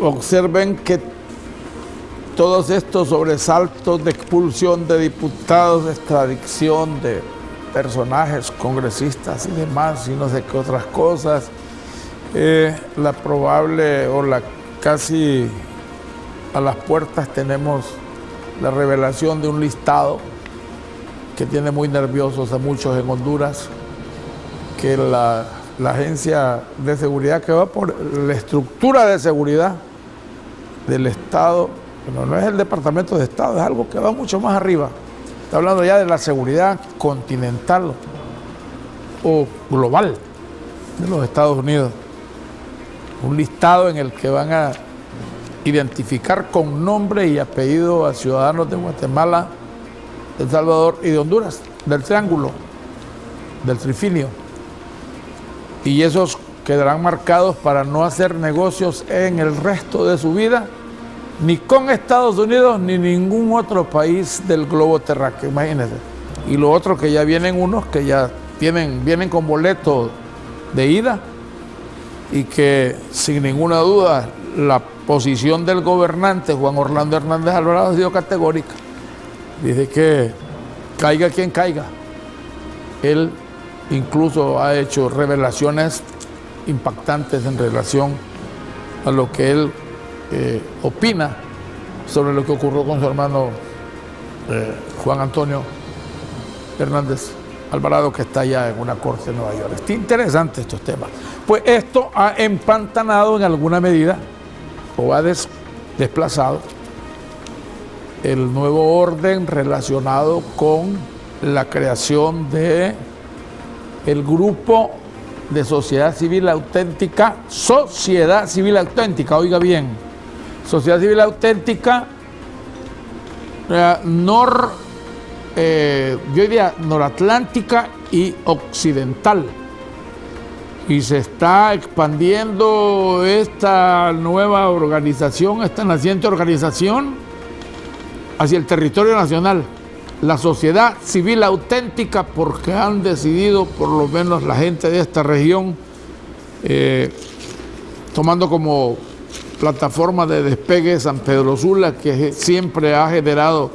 observen que todos estos sobresaltos de expulsión de diputados, de extradición de personajes, congresistas y demás, y no sé qué otras cosas, la probable o la casi a las puertas tenemos la revelación de un listado que tiene muy nerviosos a muchos en Honduras, que la agencia de seguridad que va por la estructura de seguridad del Estado, no es el Departamento de Estado, es algo que va mucho más arriba. Está hablando ya de la seguridad continental o global de los Estados Unidos. Un listado en el que van a identificar con nombre y apellido a ciudadanos de Guatemala, de El Salvador y de Honduras, del triángulo, del trifinio. Y esos quedarán marcados para no hacer negocios en el resto de su vida, ni con Estados Unidos, ni ningún otro país del globo terráqueo, imagínense. Y lo otro, que ya vienen unos que ya vienen con boleto de ida, y que sin ninguna duda la posición del gobernante Juan Orlando Hernández Alvarado ha sido categórica. Dice que caiga quien caiga. Él incluso ha hecho revelaciones impactantes en relación a lo que él opina sobre lo que ocurrió con su hermano Juan Antonio Hernández Alvarado, que está allá en una corte de Nueva York. Está interesante estos temas. Pues esto ha empantanado en alguna medida o ha desplazado el nuevo orden relacionado con la creación de el grupo de Sociedad Civil Auténtica, oiga bien, Sociedad Civil Auténtica yo diría noratlántica y occidental. Y se está expandiendo esta nueva organización, esta naciente organización, hacia el territorio nacional. La Sociedad Civil Auténtica, porque han decidido, por lo menos la gente de esta región, tomando como plataforma de despegue San Pedro Sula, que siempre ha generado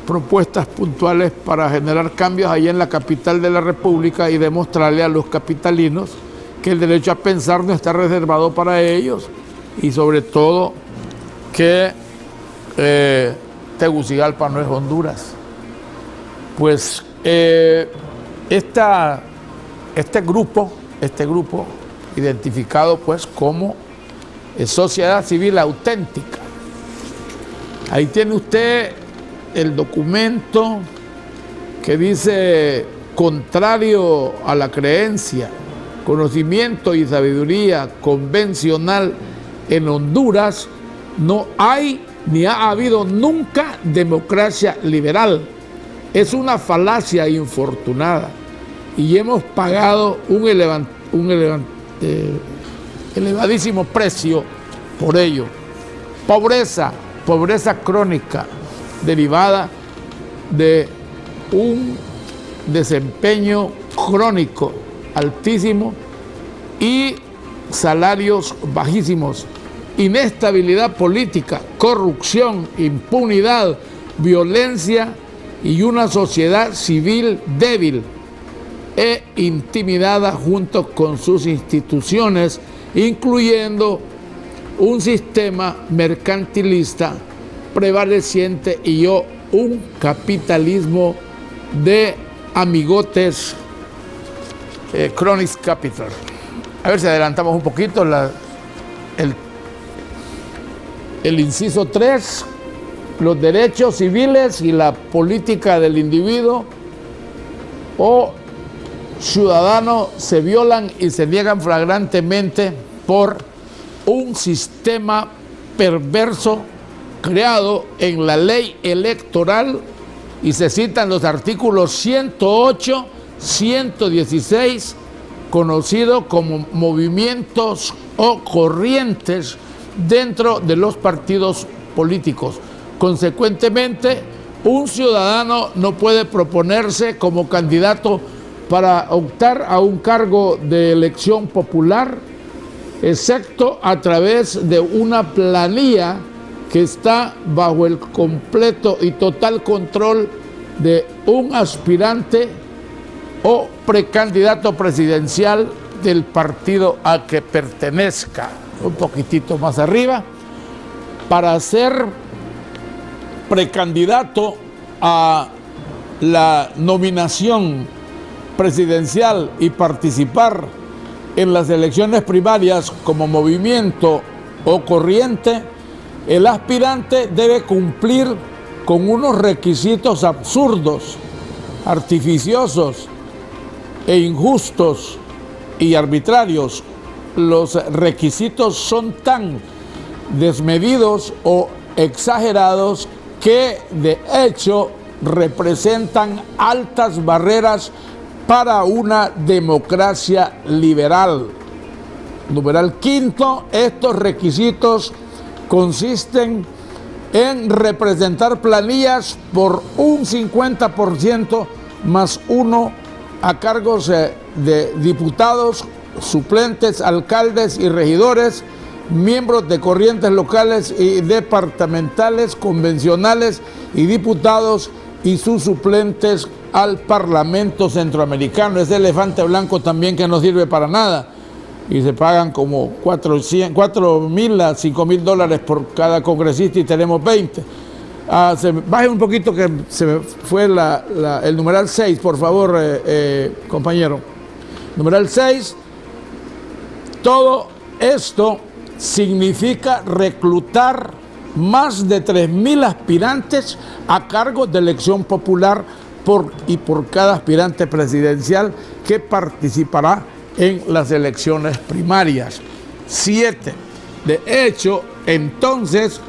propuestas puntuales para generar cambios allí en la capital de la República y demostrarle a los capitalinos que el derecho a pensar no está reservado para ellos, y sobre todo que Tegucigalpa no es Honduras. Pues este grupo identificado pues como Sociedad Civil Auténtica. Ahí tiene usted el documento que dice: contrario a la creencia, conocimiento y sabiduría convencional, en Honduras no hay ni ha habido nunca democracia liberal. Es una falacia infortunada y hemos pagado un elevadísimo precio por ello. Pobreza crónica derivada de un desempeño crónico altísimo y salarios bajísimos, inestabilidad política, corrupción, impunidad, violencia y una sociedad civil débil e intimidada junto con sus instituciones, incluyendo un sistema mercantilista prevaleciente y un capitalismo de amigotes, cronies capital. A ver si adelantamos un poquito el inciso 3, los derechos civiles y la política del individuo o ciudadano se violan y se niegan flagrantemente por un sistema perverso creado en la ley electoral, y se citan los artículos 108, 116, conocido como movimientos o corrientes dentro de los partidos políticos. Consecuentemente, un ciudadano no puede proponerse como candidato para optar a un cargo de elección popular excepto a través de una planilla que está bajo el completo y total control de un aspirante o precandidato presidencial del partido a que pertenezca. Un poquitito más arriba, para ser precandidato a la nominación presidencial y participar en las elecciones primarias como movimiento o corriente, el aspirante debe cumplir con unos requisitos absurdos, artificiosos e injustos y arbitrarios. Los requisitos son tan desmedidos o exagerados que de hecho representan altas barreras para una democracia liberal. Numeral quinto, estos requisitos consisten en representar planillas por un 50% más uno a cargos de diputados, suplentes, alcaldes y regidores, miembros de corrientes locales y departamentales, convencionales y diputados y sus suplentes al Parlamento Centroamericano. Ese elefante blanco también que no sirve para nada y se pagan como $4,000 a $5,000 por cada congresista y tenemos 20. Baje un poquito que se me fue el numeral 6, por favor, compañero. Numeral 6. Todo esto significa reclutar más de 3,000 aspirantes a cargo de elección popular por cada aspirante presidencial que participará en las elecciones primarias. 7. De hecho, entonces,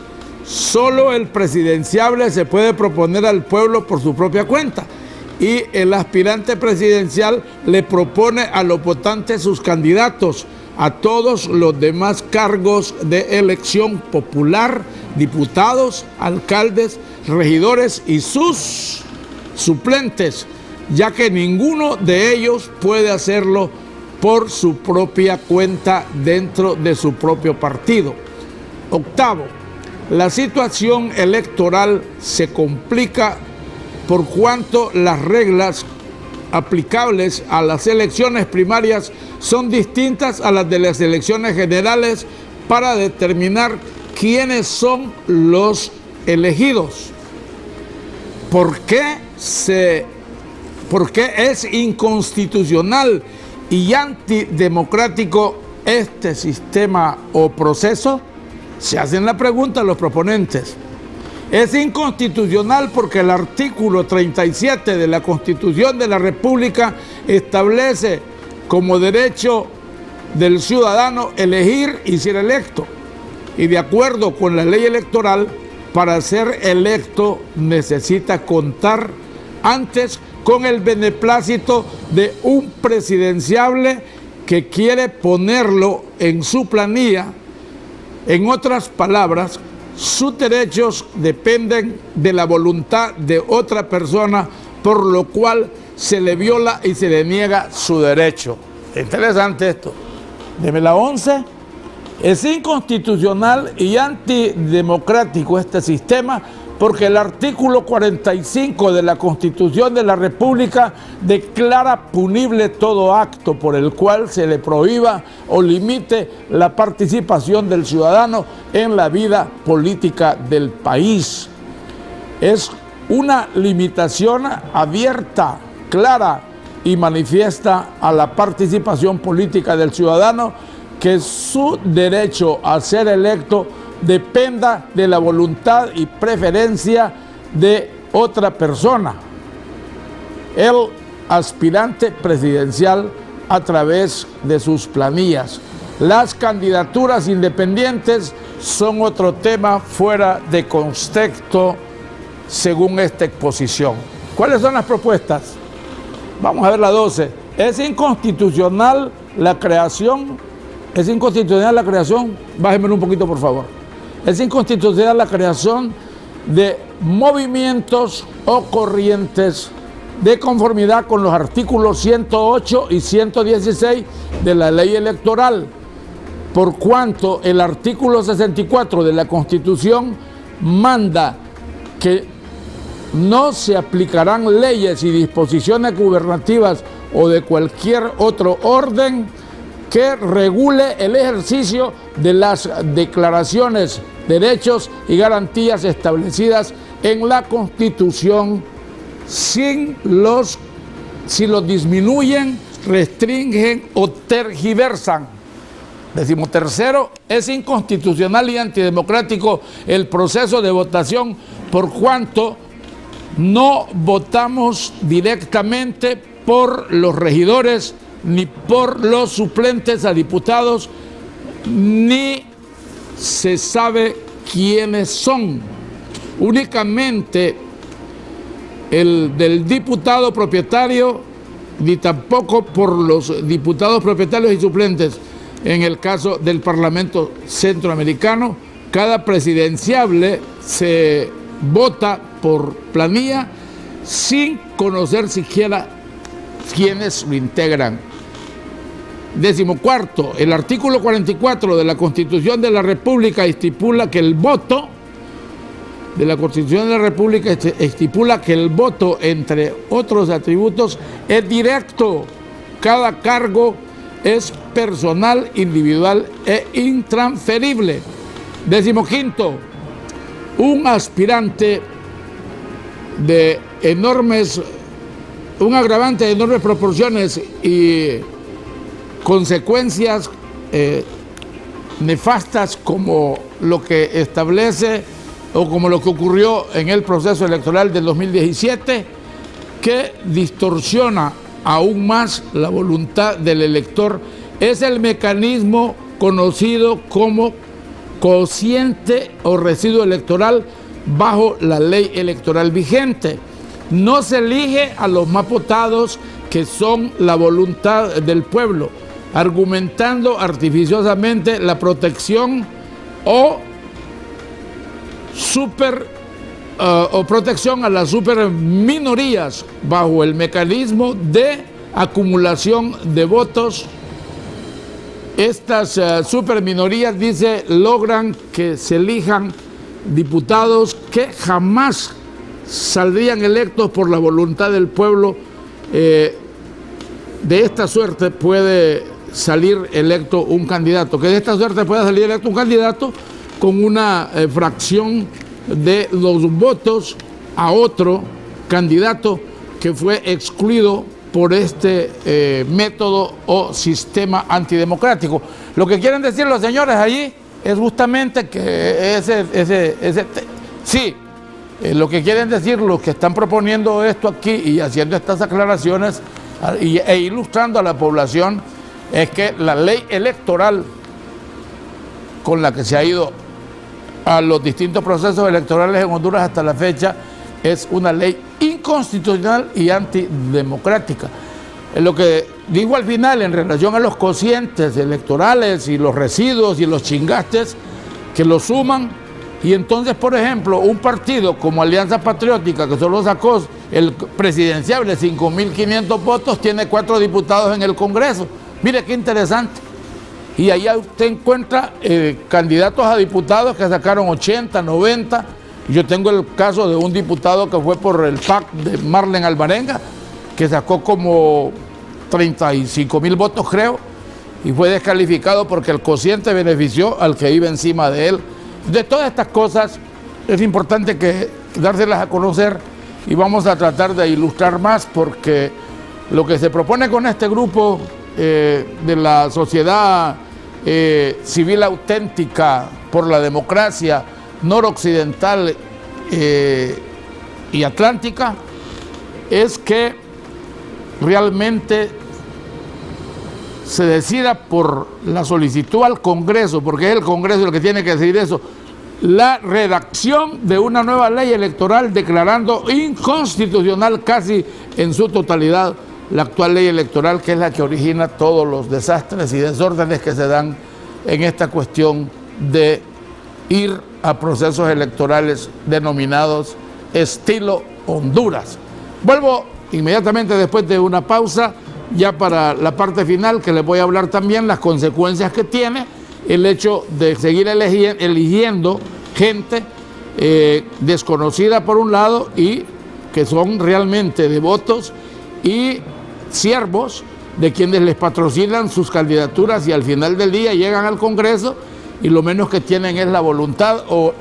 solo el presidenciable se puede proponer al pueblo por su propia cuenta y el aspirante presidencial le propone a los votantes sus candidatos a todos los demás cargos de elección popular, diputados, alcaldes, regidores y sus suplentes, ya que ninguno de ellos puede hacerlo por su propia cuenta dentro de su propio partido. 8. La situación electoral se complica por cuanto las reglas aplicables a las elecciones primarias son distintas a las de las elecciones generales para determinar quiénes son los elegidos. ¿Por qué es inconstitucional y antidemocrático este sistema o proceso? Se hacen la pregunta los proponentes. Es inconstitucional porque el artículo 37 de la Constitución de la República establece como derecho del ciudadano elegir y ser electo. Y de acuerdo con la ley electoral, para ser electo necesita contar antes con el beneplácito de un presidenciable que quiere ponerlo en su planilla. En otras palabras, sus derechos dependen de la voluntad de otra persona, por lo cual se le viola y se le niega su derecho. Interesante esto. Deme la 11. Es inconstitucional y antidemocrático este sistema porque el artículo 45 de la Constitución de la República declara punible todo acto por el cual se le prohíba o limite la participación del ciudadano en la vida política del país. Es una limitación abierta, clara y manifiesta a la participación política del ciudadano, que su derecho a ser electo dependa de la voluntad y preferencia de otra persona, el aspirante presidencial, a través de sus planillas. Las candidaturas independientes son otro tema fuera de contexto según esta exposición. ¿Cuáles son las propuestas? Vamos a ver la 12. Es inconstitucional la creación, bájenmelo un poquito por favor. Es inconstitucional la creación de movimientos o corrientes de conformidad con los artículos 108 y 116 de la ley electoral, por cuanto el artículo 64 de la Constitución manda que no se aplicarán leyes y disposiciones gubernativas o de cualquier otro orden que regule el ejercicio de las declaraciones, derechos y garantías establecidas en la Constitución si los disminuyen, restringen o tergiversan. 13º, es inconstitucional y antidemocrático el proceso de votación por cuanto no votamos directamente por los regidores ni por los suplentes a diputados, ni se sabe quiénes son. Únicamente el del diputado propietario, ni tampoco por los diputados propietarios y suplentes. En el caso del Parlamento Centroamericano, cada presidenciable se vota por planilla sin conocer siquiera quiénes lo integran. 14º, el artículo 44 de la Constitución de la República estipula que el voto de la Constitución de la República estipula que el voto, entre otros atributos, es directo. Cada cargo es personal, individual e intransferible. 15º, un aspirante un agravante de enormes proporciones y consecuencias nefastas como lo que establece o como lo que ocurrió en el proceso electoral del 2017, que distorsiona aún más la voluntad del elector, es el mecanismo conocido como cociente o residuo electoral bajo la ley electoral vigente. No se elige a los más votados, que son la voluntad del pueblo, argumentando artificiosamente la protección o protección a las superminorías bajo el mecanismo de acumulación de votos. Estas superminorías, dice, logran que se elijan diputados que jamás saldrían electos por la voluntad del pueblo. De esta suerte puede salir electo un candidato, con una fracción de los votos a otro candidato que fue excluido por este método o sistema antidemocrático. Lo que quieren decir los señores allí es justamente que lo que quieren decir los que están proponiendo esto aquí y haciendo estas aclaraciones e ilustrando a la población es que la ley electoral con la que se ha ido a los distintos procesos electorales en Honduras hasta la fecha es una ley inconstitucional y antidemocrática. Lo que digo al final en relación a los cocientes electorales y los residuos y los chingastes que lo suman, y entonces, por ejemplo, un partido como Alianza Patriótica, que solo sacó el presidencial de 5.500 votos, tiene 4 diputados en el Congreso. Mire qué interesante. Y allá usted encuentra candidatos a diputados que sacaron 80, 90. Yo tengo el caso de un diputado que fue por el PAC de Marlene Alvarenga, que sacó como 35.000 votos, creo, y fue descalificado porque el cociente benefició al que iba encima de él. De todas estas cosas es importante que dárselas a conocer y vamos a tratar de ilustrar más, porque lo que se propone con este grupo de la sociedad civil auténtica por la democracia noroccidental y atlántica es que realmente se decida por la solicitud al Congreso, porque es el Congreso el que tiene que decidir eso, la redacción de una nueva ley electoral declarando inconstitucional casi en su totalidad la actual ley electoral, que es la que origina todos los desastres y desórdenes que se dan en esta cuestión de ir a procesos electorales denominados estilo Honduras. Vuelvo inmediatamente después de una pausa, ya para la parte final, que les voy a hablar también las consecuencias que tiene el hecho de seguir eligiendo gente desconocida por un lado y que son realmente devotos y siervos de quienes les patrocinan sus candidaturas y al final del día llegan al Congreso y lo menos que tienen es la voluntad o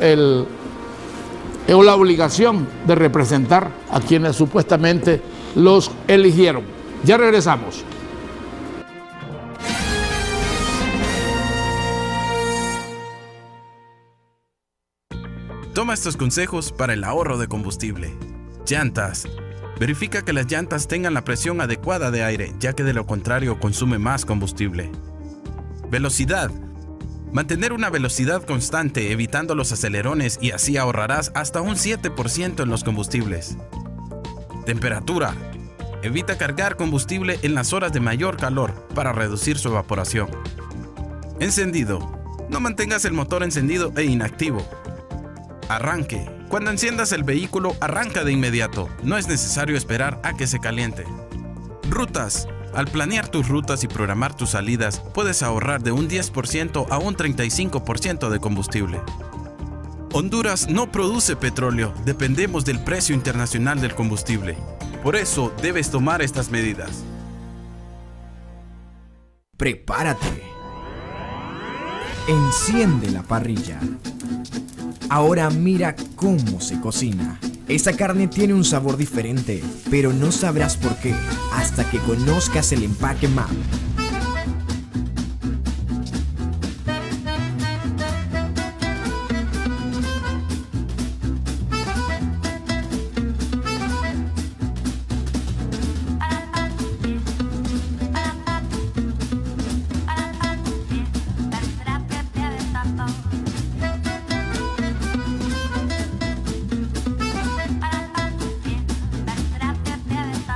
la obligación de representar a quienes supuestamente los eligieron. Ya regresamos. Toma estos consejos para el ahorro de combustible. Llantas. Verifica que las llantas tengan la presión adecuada de aire, ya que de lo contrario consume más combustible. Velocidad. Mantener una velocidad constante evitando los acelerones y así ahorrarás hasta un 7% en los combustibles. Temperatura. Evita cargar combustible en las horas de mayor calor para reducir su evaporación. Encendido. No mantengas el motor encendido e inactivo. Arranque. Cuando enciendas el vehículo, arranca de inmediato. No es necesario esperar a que se caliente. Rutas. Al planear tus rutas y programar tus salidas, puedes ahorrar de un 10% a un 35% de combustible. Honduras no produce petróleo, dependemos del precio internacional del combustible. Por eso debes tomar estas medidas. Prepárate. Enciende la parrilla. Ahora mira cómo se cocina. Esa carne tiene un sabor diferente, pero no sabrás por qué hasta que conozcas el empaque MAP.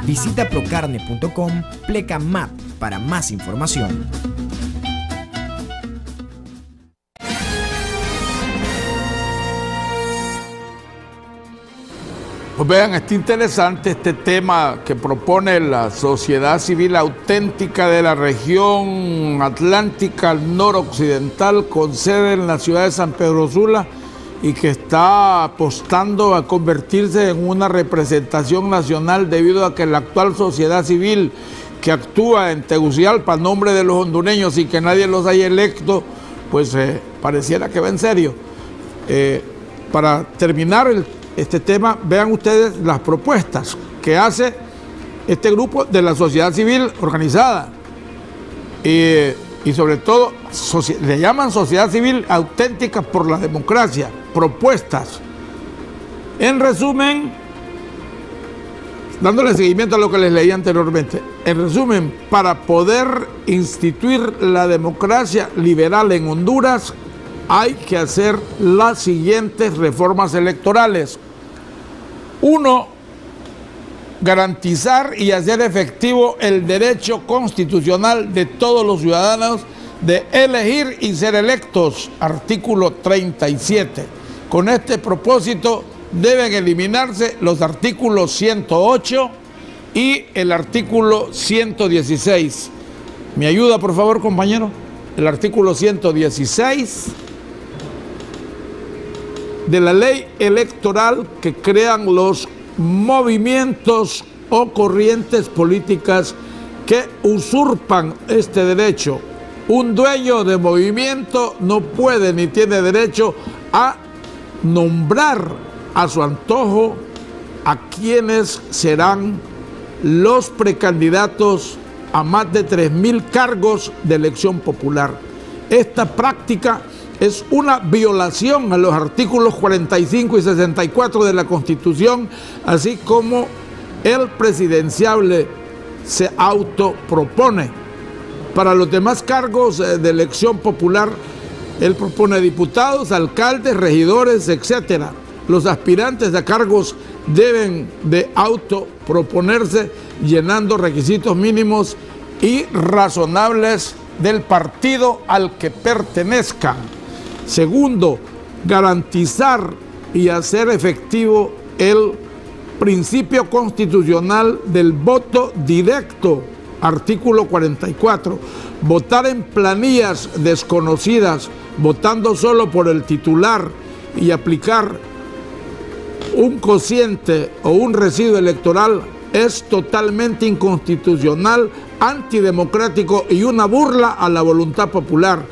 Visita procarne.com, pleca MAP para más información. Pues vean, está interesante este tema que propone la sociedad civil auténtica de la región atlántica noroccidental con sede en la ciudad de San Pedro Sula y que está apostando a convertirse en una representación nacional debido a que la actual sociedad civil que actúa en Tegucigalpa a nombre de los hondureños y que nadie los haya electo, pues pareciera que va en serio. Para terminar este tema, vean ustedes las propuestas que hace este grupo de la sociedad civil organizada y sobre todo le llaman sociedad civil auténtica por la democracia. Propuestas. En resumen, dándole seguimiento a lo que les leí anteriormente, en resumen, para poder instituir la democracia liberal en Honduras hay que hacer las siguientes reformas electorales. 1. Garantizar y hacer efectivo el derecho constitucional de todos los ciudadanos de elegir y ser electos, artículo 37. Con este propósito deben eliminarse los artículos 108 y el artículo 116. ¿Me ayuda, por favor, compañero? El artículo 116 de la ley electoral que crean los movimientos o corrientes políticas que usurpan este derecho. Un dueño de movimiento no puede ni tiene derecho a nombrar a su antojo a quienes serán los precandidatos a más de 3,000 cargos de elección popular. Esta práctica es una violación a los artículos 45 y 64 de la Constitución, así como el presidenciable se autopropone. Para los demás cargos de elección popular, él propone diputados, alcaldes, regidores, etc. Los aspirantes a cargos deben de autoproponerse llenando requisitos mínimos y razonables del partido al que pertenezcan. Segundo, garantizar y hacer efectivo el principio constitucional del voto directo, Artículo 44. Votar en planillas desconocidas, votando solo por el titular y aplicar un cociente o un residuo electoral es totalmente inconstitucional, antidemocrático y una burla a la voluntad popular.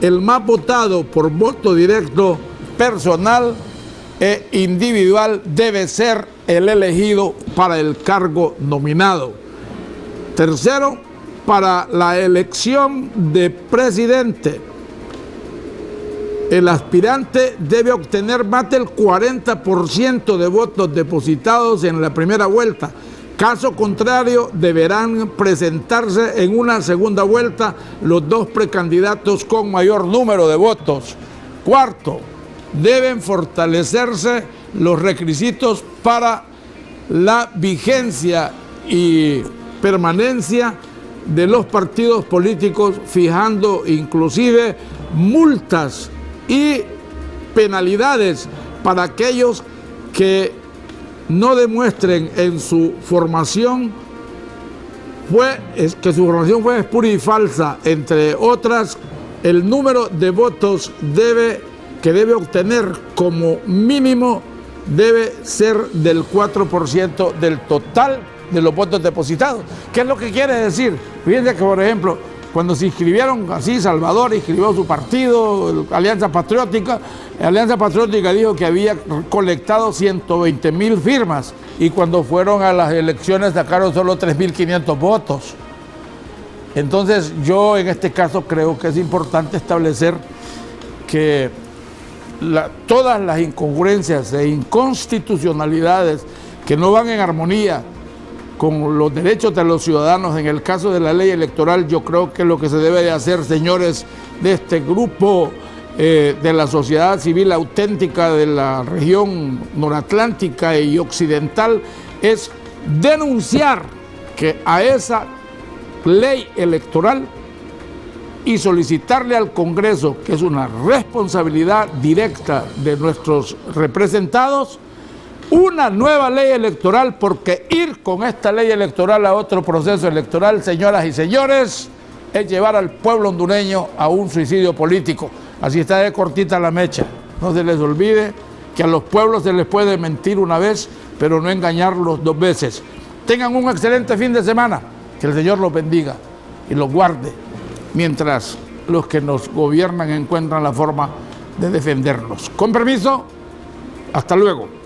El más votado por voto directo, personal e individual debe ser el elegido para el cargo nominado. Tercero, para la elección de presidente, el aspirante debe obtener más del 40% de votos depositados en la primera vuelta. Caso contrario, deberán presentarse en una segunda vuelta los dos precandidatos con mayor número de votos. Cuarto, deben fortalecerse los requisitos para la vigencia y permanencia de los partidos políticos, fijando inclusive multas y penalidades para aquellos que no demuestren en su formación que su formación fue espuria y falsa, entre otras, el número de votos que debe obtener como mínimo debe ser del 4% del total de los votos depositados. ¿Qué es lo que quiere decir? Fíjense que, por ejemplo, cuando se inscribieron así, Salvador inscribió su partido, Alianza Patriótica dijo que había colectado 120,000 firmas y cuando fueron a las elecciones sacaron solo 3,500 votos. Entonces yo en este caso creo que es importante establecer que todas las incongruencias e inconstitucionalidades que no van en armonía con los derechos de los ciudadanos, en el caso de la ley electoral, yo creo que lo que se debe de hacer, señores de este grupo de la sociedad civil auténtica de la región noratlántica y occidental, es denunciar que a esa ley electoral y solicitarle al Congreso, que es una responsabilidad directa de nuestros representados, una nueva ley electoral, porque ir con esta ley electoral a otro proceso electoral, señoras y señores, es llevar al pueblo hondureño a un suicidio político. Así está de cortita la mecha. No se les olvide que a los pueblos se les puede mentir una vez, pero no engañarlos dos veces. Tengan un excelente fin de semana. Que el Señor los bendiga y los guarde, mientras los que nos gobiernan encuentran la forma de defendernos. Con permiso, hasta luego.